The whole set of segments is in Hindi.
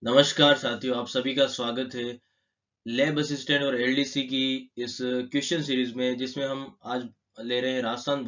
नमस्कार साथियों, आप सभी का स्वागत है लैब असिस्टेंट और एलडीसी की इस क्वेश्चन सीरीज में, जिसमें हम आज ले रहे हैं राजस्थान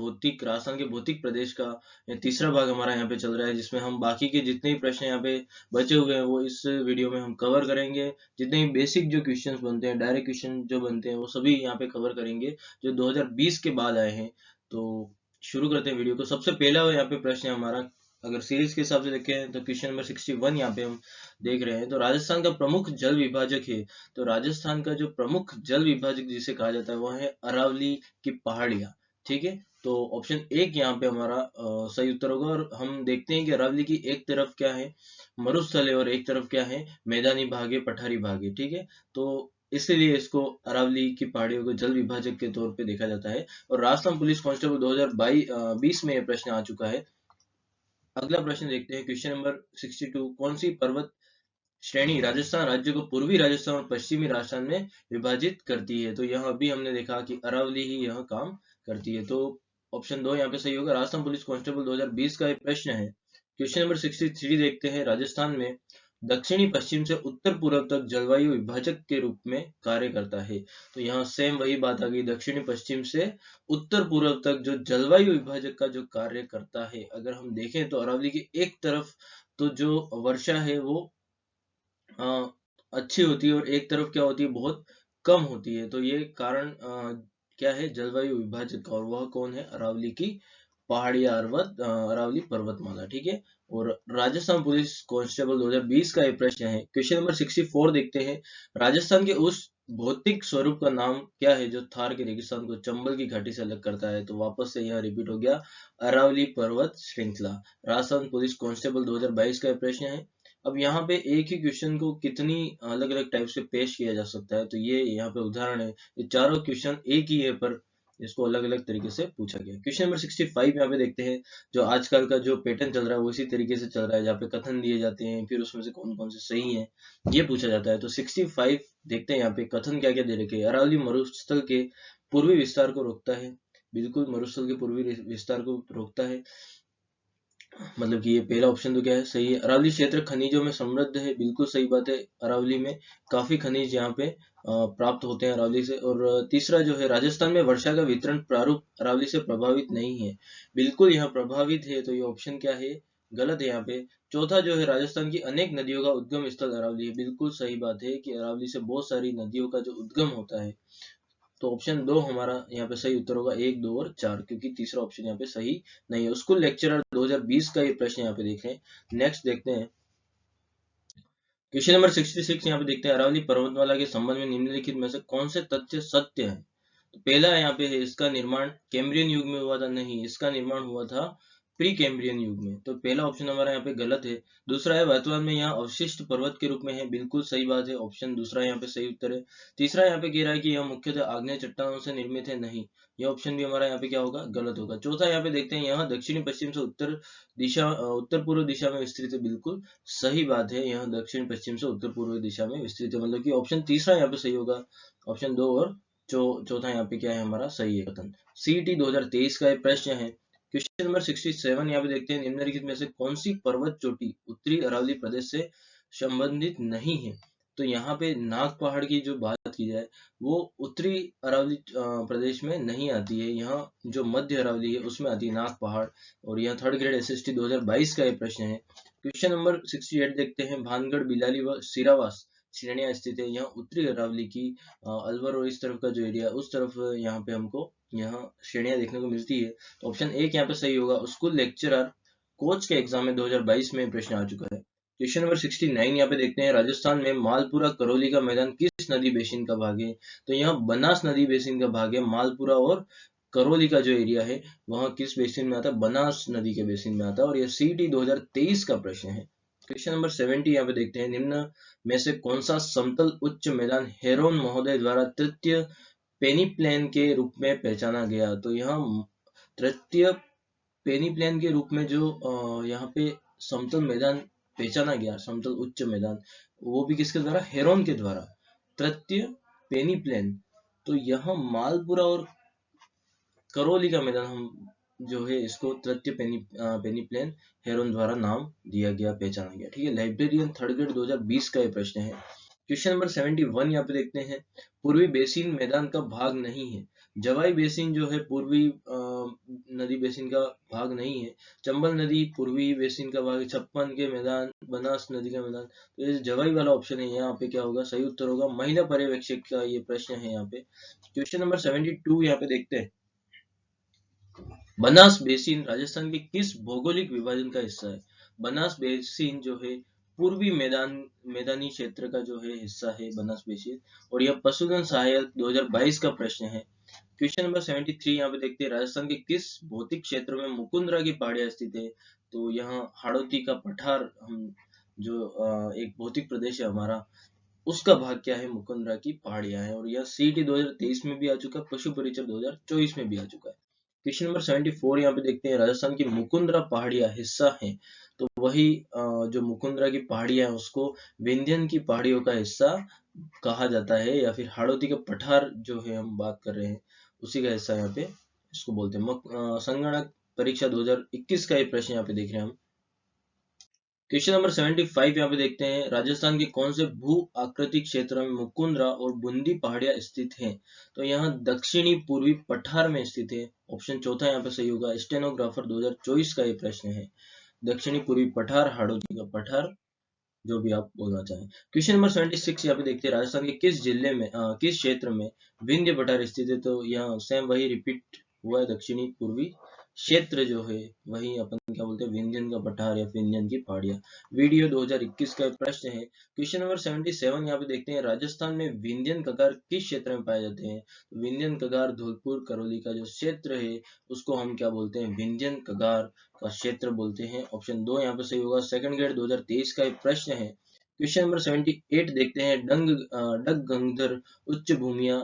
के भौतिक प्रदेश का ये तीसरा भाग हमारा यहाँ पे चल रहा है, जिसमें हम बाकी के जितने भी प्रश्न यहाँ पे बचे हुए हैं वो इस वीडियो में हम कवर करेंगे। जितने भी बेसिक जो क्वेश्चंस बनते हैं, डायरेक्ट क्वेश्चन जो बनते हैं, वो सभी यहाँ पे कवर करेंगे जो 2020 के बाद आए हैं। तो शुरू करते हैं वीडियो को। सबसे पहला यहाँ पे प्रश्न है हमारा, अगर सीरीज के हिसाब से देखें तो क्वेश्चन नंबर 61 यहाँ पे हम देख रहे हैं। तो राजस्थान का प्रमुख जल विभाजक है। तो राजस्थान का जो प्रमुख जल विभाजक जिसे कहा जाता है वो है अरावली की पहाड़ियां। ठीक है, तो ऑप्शन एक यहाँ पे हमारा सही उत्तर होगा। और हम देखते हैं कि अरावली की एक तरफ क्या है, मरुस्थल है, और एक तरफ क्या है, मैदानी भाग है, पठारी भाग है। ठीक है, तो इसलिए इसको अरावली की पहाड़ियों को जल विभाजक के तौर पे देखा जाता है। और राजस्थान पुलिस कांस्टेबल 2020 में यह प्रश्न आ चुका है। अगला प्रश्न देखते हैं, क्वेश्चन नंबर 62। कौन सी पर्वत श्रेणी राजस्थान राज्य को पूर्वी राजस्थान और पश्चिमी राजस्थान में विभाजित करती है? तो यहाँ अभी हमने देखा कि अरावली ही यह काम करती है। तो ऑप्शन दो यहाँ पे सही होगा। राजस्थान पुलिस कांस्टेबल 2020 का एक प्रश्न है। क्वेश्चन नंबर 63 देखते हैं, राजस्थान में दक्षिणी पश्चिम से उत्तर पूर्व तक जलवायु विभाजक के रूप में कार्य करता है। तो यहाँ सेम वही बात आ गई, दक्षिणी पश्चिम से उत्तर पूर्व तक जो जलवायु विभाजक का जो कार्य करता है। अगर हम देखें तो अरावली की एक तरफ तो जो वर्षा है वो अच्छी होती है, और एक तरफ क्या होती है, बहुत कम होती है। तो ये कारण क्या है, जलवायु विभाजक का, और वह कौन है, अरावली की पहाड़ियां, अरावली पर्वतमाला। ठीक है, और राजस्थान पुलिस कांस्टेबल 2020 का एक प्रश्न है। क्वेश्चन नंबर 64 देखते हैं, राजस्थान के उस भौतिक स्वरूप का नाम क्या है जो थार के रेगिस्तान को चंबल की घाटी से अलग करता है? तो वापस से यह रिपीट हो गया, अरावली पर्वत श्रृंखला। राजस्थान पुलिस कांस्टेबल 2022 का प्रश्न है। अब यहाँ पे एक ही क्वेश्चन को कितनी अलग अलग टाइप से पेश किया जा सकता है, तो ये यहाँ पे उदाहरण है। ये चारों क्वेश्चन एक ही है, पर इसको अलग अलग तरीके से पूछा गया। क्वेश्चन नंबर 65 यहाँ पे देखते हैं, जो आजकल का जो पैटर्न चल रहा है वो इसी तरीके से चल रहा है, जहाँ पे कथन दिए जाते हैं, फिर उसमें से कौन कौन से सही है ये पूछा जाता है। तो 65 देखते हैं, यहाँ पे कथन क्या क्या दे रखे हैं। अरावली मरुस्थल के पूर्वी विस्तार को रोकता है। बिल्कुल, मरुस्थल के पूर्वी विस्तार को रोकता है, मतलब कि ये पहला ऑप्शन तो क्या है, सही है। अरावली क्षेत्र खनिजों में समृद्ध है। बिल्कुल सही बात है, अरावली में काफी खनिज यहाँ पे प्राप्त होते हैं अरावली से। और तीसरा जो है, राजस्थान में वर्षा का वितरण प्रारूप अरावली से प्रभावित नहीं है। बिल्कुल यहाँ प्रभावित है, तो ये ऑप्शन क्या है, गलत है यहाँ पे। चौथा जो है, राजस्थान की अनेक नदियों का उद्गम स्थल अरावली है। बिल्कुल सही बात है कि अरावली से बहुत सारी नदियों का जो उद्गम होता है। तो ऑप्शन दो हमारा यहाँ पे सही उत्तर होगा, एक, दो और चार, क्योंकि तीसरा ऑप्शन यहाँ पे सही नहीं है। स्कूल लेक्चरर 2020 का ये प्रश्न यहाँ पे देख रहे हैं। नेक्स्ट देखते हैं, क्वेश्चन नंबर 66 यहाँ पे देखते हैं, अरावली पर्वतमाला के संबंध में निम्नलिखित में से कौन से तथ्य सत्य है? तो पहला यहाँ पे है, इसका निर्माण कैम्ब्रियन युग में हुआ था। नहीं, इसका निर्माण हुआ था प्री कैम्ब्रियन युग में। तो पहला ऑप्शन हमारा यहाँ पे गलत है। दूसरा है, वर्तमान में यहाँ अवशिष्ट पर्वत के रूप में है। बिल्कुल सही बात है, ऑप्शन दूसरा यहाँ पे सही उत्तर है। तीसरा यहाँ पे कह रहा है कि यह मुख्यतः आग्नेय चट्टानों से निर्मित है। नहीं, यह ऑप्शन भी हमारा यहाँ पे क्या होगा, गलत होगा। चौथा यहाँ पे देखते हैं, यहाँ दक्षिणी पश्चिम से उत्तर पूर्व दिशा में विस्तृत है। बिल्कुल सही बात है, यहाँ दक्षिण पश्चिम से उत्तर पूर्व दिशा में विस्तृत है, मतलब कि ऑप्शन तीसरा यहाँ पे सही होगा। ऑप्शन दो और चौथा यहाँ पे क्या है, हमारा सही है कथन। सीईटी 2023 का एक प्रश्न है। क्वेश्चन नंबर 67 यहाँ पे देखते हैं, निम्नलिखित में से कौन सी पर्वत चोटी उत्तरी अरावली प्रदेश से संबंधित नहीं है? तो यहाँ पे नाग पहाड़ की जो बात की जाए, वो उत्तरी अरावली प्रदेश में नहीं आती है। यहाँ जो मध्य अरावली है उसमें आती है नाग पहाड़। और यहाँ थर्ड ग्रेड एसएसटी 2022 का एक प्रश्न है। क्वेश्चन नंबर 68 देखते हैं, भानगढ़, बिलाली व सिरावास श्रेणियां स्थित है। यहाँ उत्तरी अरावली की अलवर और इस तरफ का जो एरिया, उस तरफ यहाँ पे हमको यहाँ श्रेणियां देखने को मिलती है। तो ऑप्शन एक यहाँ पे सही होगा। स्कूल लेक्चरर कोच के एग्जाम में 2022 में प्रश्न आ चुका है। क्वेश्चन नंबर 69 यहाँ पे देखते हैं, राजस्थान में मालपुरा करौली का मैदान किस नदी बेसिन का भाग है? तो यहाँ बनास नदी बेसिन का भाग है। मालपुरा और करौली का जो एरिया है वह किस बेसिन में आता है, बनास नदी के बेसिन में आता है। और यह सीटी 2023 का प्रश्न है। क्वेश्चन नंबर 70 यहाँ पे देखते हैं, निम्न में से कौन सा समतल उच्च मैदान हेरोन महोदय द्वारा तृतीय पेनीप्लेन के रूप में पहचाना गया? तो यहाँ तृतीय पेनीप्लेन के रूप में जो यहाँ पे समतल मैदान पहचाना गया, समतल उच्च मैदान, वो भी किसके द्वारा, हेरोन के द्वारा, तृतीय पेनीप्लेन। तो यहाँ मालपुरा और करौली का मैदान हम जो है इसको तृतीय पेनिप्लेन हेरोन द्वारा नाम दिया गया, पहचाना गया। ठीक है, लाइब्रेरियन थर्ड ग्रेड 2020 का ये प्रश्न है। क्वेश्चन नंबर 71 यहाँ पे देखते हैं, पूर्वी बेसिन मैदान का भाग नहीं है। जवाई बेसिन जो है पूर्वी नदी बेसिन का भाग नहीं है। चंबल नदी पूर्वी बेसिन का भाग है। छप्पन के मैदान, बनास नदी का मैदान, तो ये जवाई वाला ऑप्शन है, यहाँ पे क्या होगा, सही उत्तर होगा महिला पर्यवेक्षक का ये प्रश्न है यहाँ पे। क्वेश्चन नंबर 72 यहाँ पे देखते हैं, बनास बेसिन राजस्थान के किस भौगोलिक विभाजन का हिस्सा है। बनास बेसिन जो है पूर्वी मैदानी क्षेत्र का जो है हिस्सा है बनास बेसिन, और यह पशुधन सहायक 2022 का प्रश्न है। क्वेश्चन नंबर 73 यहाँ पे देखते हैं, राजस्थान के किस भौतिक क्षेत्र में मुकुंदरा की पहाड़ियां स्थित है। तो यहाँ हाड़ौती का पठार, हम जो एक भौतिक प्रदेश है हमारा, उसका भाग क्या है, मुकुंदरा की पहाड़ियां है, और यह सीटी 2023 में भी आ चुका है, पशु परिचय 2024 में भी आ चुका है। क्वेश्चन नंबर 74 यहाँ पे देखते हैं, राजस्थान की मुकुंदरा पहाड़ियां हिस्सा है। तो वही जो मुकुंदरा की पहाड़ियां है उसको विंध्यन की पहाड़ियों का हिस्सा कहा जाता है, या फिर हाड़ौती का पठार जो है हम बात कर रहे हैं उसी का हिस्सा यहाँ पे इसको बोलते हैं। संगणक परीक्षा 2021 का ये प्रश्न यहाँ पे देख रहे हैं हम। क्वेश्चन नंबर 75 यहाँ पे देखते हैं, राजस्थान के कौन से भू आकृतिक क्षेत्र में मुकुंदरा और बूंदी पहाड़ियां स्थित हैं। तो यहाँ दक्षिणी पूर्वी पठार में स्थित है। ऑप्शन चौथा यहाँ पे सही होगा। स्टेनोग्राफर 2024 का ये प्रश्न है, दक्षिणी पूर्वी पठार, हाड़ौती का पठार, जो भी आप बोलना चाहें। क्वेश्चन नंबर 76 यहाँ पे देखते हैं, राजस्थान के किस जिले में किस क्षेत्र में विंध्य पठार स्थित है। तो यहाँ सेम वही रिपीट हुआ है, दक्षिणी पूर्वी क्षेत्र जो है वही अपन क्या बोलते हैं, विंध्यन का पठार या विंध्यन की पहाड़ियां। वीडियो 2021 का प्रश्न है। क्वेश्चन नंबर 77 यहाँ पे देखते हैं, राजस्थान में विंध्यन कगार किस क्षेत्र में पाए जाते हैं। विंध्यन कगार धौलपुर करौली का जो क्षेत्र है उसको हम क्या बोलते हैं, विंध्यन कगार का क्षेत्र बोलते हैं। ऑप्शन 2 यहाँ पे सही होगा। सेकंड ग्रेड 2023 का एक प्रश्न है। क्वेश्चन नंबर 78 देखते हैं, डग गंगधर उच्च भूमियां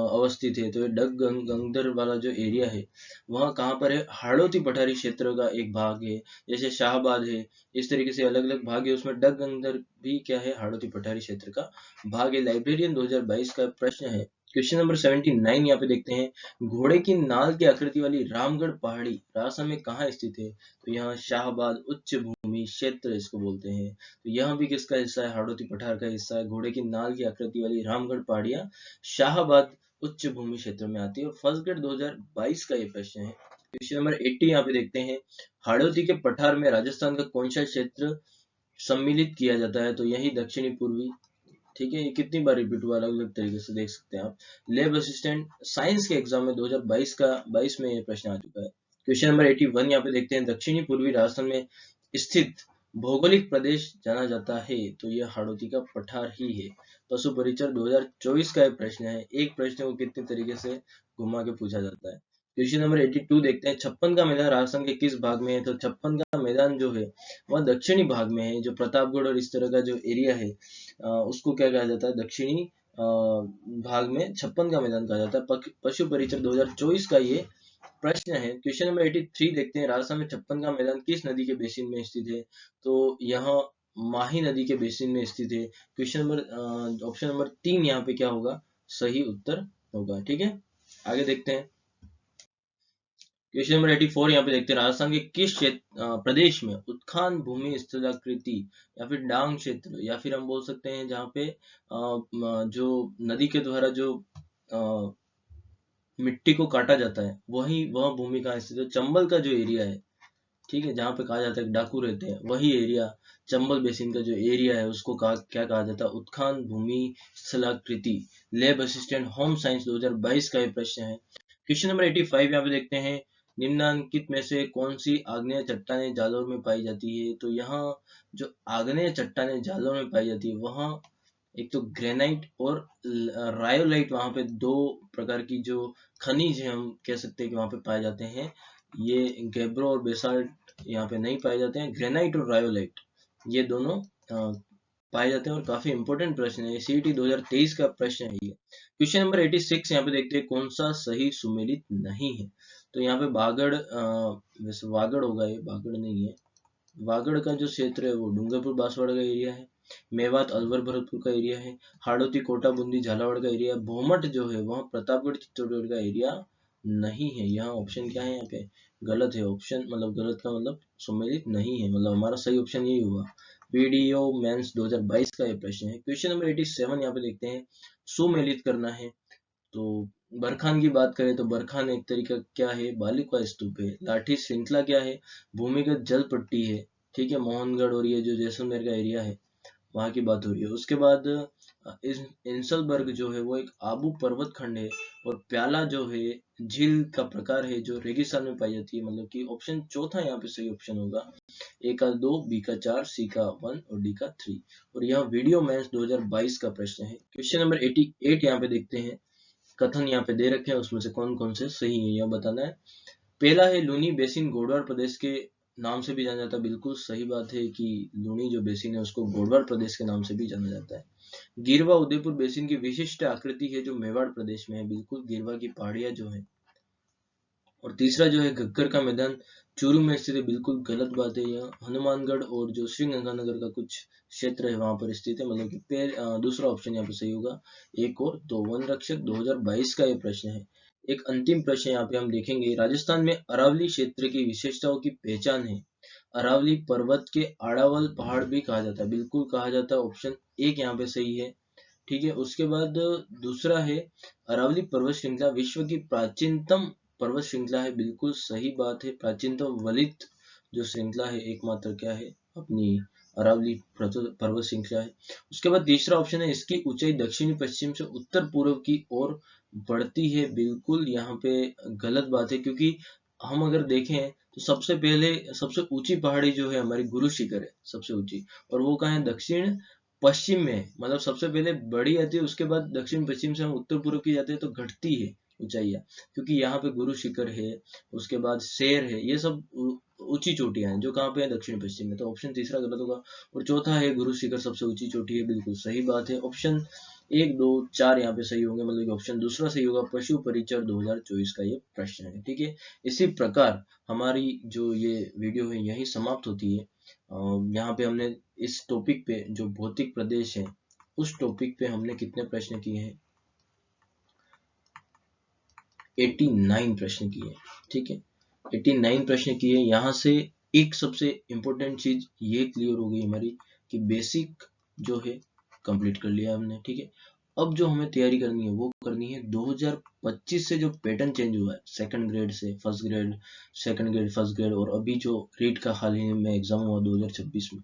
अवस्थित है। तो ये डग गंगधर वाला जो एरिया है वहाँ कहाँ पर है, हाड़ौती पठारी क्षेत्र का एक भाग है। जैसे शाहबाद है, इस तरीके से अलग अलग भाग है, उसमें डग गंगधर भी क्या है, हाड़ौती पठारी क्षेत्र का भाग है। लाइब्रेरियन 2022 का प्रश्न है। क्वेश्चन नंबर 79 यहाँ पे देखते हैं, घोड़े की नाल की आकृति वाली रामगढ़ पहाड़ी राजस्थान में कहाँ स्थित है। तो यहाँ शाहबाद उच्च भूमि क्षेत्र इसको बोलते हैं। तो यहाँ भी किसका हिस्सा है, हाड़ौती पठार का हिस्सा है। घोड़े की नाल की आकृति वाली रामगढ़ पहाड़ियां शाहबाद उच्च भूमि क्षेत्र में आती है, और फर्स्ट ग्रेड 2022 का ये प्रश्न है। क्वेश्चन नंबर 80 यहाँ पे देखते हैं, हाड़ौती के पठार में राजस्थान का कौन सा क्षेत्र सम्मिलित किया जाता है। तो यही दक्षिणी पूर्वी। ठीक है, ये कितनी बार रिपीट हुआ, अलग अलग तरीके से देख सकते हैं आप। लैब असिस्टेंट साइंस के एग्जाम में 2022 में ये प्रश्न आ चुका है। क्वेश्चन नंबर 81 यहाँ पे देखते हैं, दक्षिणी पूर्वी राजस्थान में स्थित भौगोलिक प्रदेश जाना जाता है। तो यह हाड़ौती का पठार ही है। पशु परिचर 2024 का एक प्रश्न है। एक प्रश्न को कितने तरीके से घुमा के पूछा जाता है। क्वेश्चन नंबर 82 देखते हैं, छप्पन का मैदान राजस्थान के किस भाग में है। तो छप्पन का मैदान जो है वह दक्षिणी भाग में है। जो प्रतापगढ़ और इस तरह का जो एरिया है उसको क्या कहा जाता है, दक्षिणी भाग में छप्पन का मैदान कहा जाता है। पशु परिचर 2024 का ये प्रश्न है। क्वेश्चन नंबर 83 देखते हैं, राजस्थान में छप्पन का मैदान किस नदी के बेसिन में स्थित है। तो यहाँ माही नदी के बेसिन में स्थित है। क्वेश्चन नंबर ऑप्शन नंबर 3 यहाँ पे क्या होगा, सही उत्तर होगा। ठीक है, आगे देखते हैं। क्वेश्चन नंबर 84 यहाँ पे देखते हैं, राजस्थान के किस प्रदेश में उत्खान भूमि स्थलाकृति या फिर डांग क्षेत्र, या फिर हम बोल सकते हैं जहाँ पे जो नदी के द्वारा जो मिट्टी को काटा जाता है वह भूमि कहाँ स्थित है। चंबल का जो एरिया है, ठीक है, जहाँ पे कहा जाता है डाकू रहते हैं, वही एरिया चंबल बेसिन का जो एरिया है उसको क्या कहा जाता है, उत्खान भूमि स्थलाकृति। लैब असिस्टेंट होम साइंस 2022 का ये प्रश्न है। क्वेश्चन नंबर 85 यहाँ पे देखते हैं, निम्नलिखित में से कौन सी आग्नेय चट्टानें जालौर में पाई जाती है। तो यहाँ जो आग्नेय चट्टानें जालौर में पाई जाती है वहाँ एक तो ग्रेनाइट और रायोलाइट, वहां पे दो प्रकार की जो खनिज है हम कह सकते हैं कि वहां पे पाए जाते हैं। ये गैब्रो और बेसाल्ट यहाँ पे नहीं पाए जाते हैं। ग्रेनाइट और रायोलाइट ये दोनों पाए जाते हैं, और काफी इंपॉर्टेंट प्रश्न है, सीईटी 2023 का प्रश्न है ये। क्वेश्चन नंबर 86 यहाँ पे देखते हैं, कौन सा सही सुमेलित नहीं है। तो यहाँ पे बागड़, वैसे वागड़ होगा, ये बागड़ नहीं है। वागड़ का जो क्षेत्र है वो डूंगरपुर बांसवाड़ा का एरिया है। मेवात अलवर भरतपुर का एरिया है। हाड़ौती कोटा बूंदी झालावाड़ का एरिया। भोमट जो है वह प्रतापगढ़ चित्तौड़गढ़ का एरिया नहीं है। यहाँ ऑप्शन क्या है, यहाँ पे गलत है ऑप्शन, मतलब गलत का मतलब सुमेलित नहीं है, मतलब हमारा सही ऑप्शन यही हुआ। वीडियो मेंस 2022 का ये प्रश्न है। क्वेश्चन नंबर 87 यहाँ पे देखते हैं, सुमेलित करना है। तो बरखान की बात करें तो बरखान एक तरीका क्या है, बालू का स्तूप है। लाठी श्रृंखला क्या है, भूमिगत जल पट्टी है। ठीक है, मोहनगढ़ और ये जो जैसलमेर का एरिया है वहां की बात हो रही है। उसके बाद इस इंसलबर्ग जो है वो एक आबू पर्वत खंड है। और प्याला जो है झील का प्रकार है जो रेगिस्तान में पाई जाती है, मतलब कि ऑप्शन चौथा यहाँ पे सही ऑप्शन होगा। ए का 2, बी का 4, सी का 1 और डी का 3। और यह वीडियो मैच 2022 का प्रश्न है। क्वेश्चन नंबर 88 यहाँ पे देखते हैं, कथन यहाँ पे दे रखे हैं, उसमें से कौन कौन से सही है यह बताना है। पहला है लूनी बेसिन गोडवार प्रदेश के नाम से भी जाना जाता है। बिल्कुल सही बात है कि लूनी जो बेसिन है उसको गोडवार प्रदेश के नाम से भी जाना जाता है। गिरवा उदयपुर बेसिन की विशिष्ट आकृति है जो मेवाड़ प्रदेश में है। बिल्कुल गिरवा की पहाड़ियां जो है। और तीसरा जो है घग्गर का मैदान चूरू में स्थित है। बिल्कुल गलत बात है, यह हनुमानगढ़ और जो श्रीगंगानगर का कुछ क्षेत्र है वहां पर स्थित है, मतलब कि दूसरा ऑप्शन यहाँ पे सही होगा। एक और दो। वन रक्षक 2022 का ये प्रश्न है। एक अंतिम प्रश्न यहाँ पे हम देखेंगे, राजस्थान में अरावली क्षेत्र की विशेषताओं की पहचान है। अरावली पर्वत के आड़ावल पहाड़ भी कहा जाता है। बिल्कुल कहा जाता है, ऑप्शन एक यहाँ पे सही है। ठीक है, उसके बाद दूसरा है अरावली पर्वत श्रृंखला विश्व की प्राचीनतम पर्वत श्रृंखला है। बिल्कुल सही बात है, प्राचीनतम वलित जो श्रृंखला है एकमात्र क्या है, अपनी अरावली पर्वत श्रृंखला है। उसके बाद तीसरा ऑप्शन है इसकी ऊंचाई दक्षिणी पश्चिम से उत्तर पूर्व की ओर बढ़ती है। बिल्कुल यहाँ पे गलत बात है, क्योंकि हम अगर देखें तो सबसे पहले सबसे ऊंची पहाड़ी जो है हमारी गुरु शिखर है सबसे ऊंची, और वो कहाँ है, दक्षिण पश्चिम में है। मतलब सबसे पहले बड़ी आती है, उसके बाद दक्षिण पश्चिम से हम उत्तर पूर्व की जाते हैं तो घटती है ऊंचाइयाँ, क्योंकि यहाँ पे गुरु शिखर है, उसके बाद शेर है, ये सब ऊंची चोटियां हैं जो कहाँ पे है, दक्षिण पश्चिम में। तो ऑप्शन तीसरा गलत होगा। और चौथा है गुरु शिखर सबसे ऊंची चोटी है। बिल्कुल सही बात है, ऑप्शन एक दो चार यहाँ पे सही होंगे, मतलब कि ऑप्शन दूसरा सही होगा। पशु परिचर 2024 का ये प्रश्न है। ठीक है, इसी प्रकार हमारी जो ये वीडियो है यही समाप्त होती है। यहाँ पे हमने इस टॉपिक पे जो भौतिक प्रदेश है उस टॉपिक पे हमने कितने प्रश्न किए हैं, 89 प्रश्न किए। ठीक है, 89 प्रश्न किए। यहाँ से एक सबसे इम्पोर्टेंट चीज ये क्लियर हो गई हमारी कि बेसिक जो है कंप्लीट कर लिया हमने। ठीक है, अब जो हमें तैयारी करनी है वो करनी है 2025 से जो पैटर्न चेंज हुआ है, सेकंड ग्रेड से first grade, second grade first grade, और अभी जो रीट का हाल ही में एग्जाम हुआ 2026 में,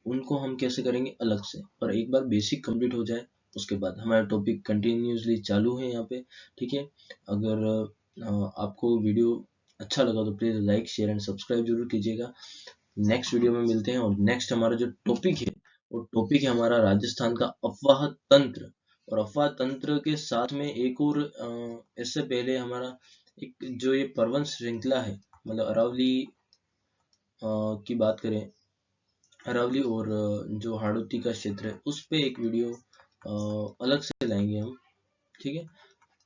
उनको हम कैसे करेंगे अलग से। और एक बार बेसिक कंप्लीट हो जाए उसके बाद हमारा टॉपिक कंटिन्यूसली चालू है यहाँ पे। ठीक है, अगर आपको वीडियो अच्छा लगा तो please like share and subscribe जरूर कीजिएगा। नेक्स्ट वीडियो में मिलते हैं। और नेक्स्ट हमारा जो टॉपिक है वो टॉपिक है हमारा राजस्थान का अफवाह तंत्र। और अफवाह तंत्र के साथ में एक और इससे पहले हमारा एक जो ये पर्वत श्रृंखला है, मतलब अरावली की बात करें, अरावली और जो हाड़ौती का क्षेत्र है उस पे एक वीडियो अलग से लाएंगे हम। ठीक है,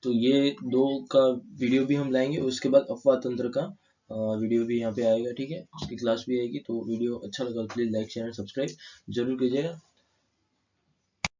तो ये दो का वीडियो भी हम लाएंगे। उसके बाद अफवाह तंत्र का वीडियो भी यहाँ पे आएगा। ठीक है, उसकी क्लास भी आएगी। तो वीडियो अच्छा लगा तो please like share and subscribe जरूर कीजिएगा।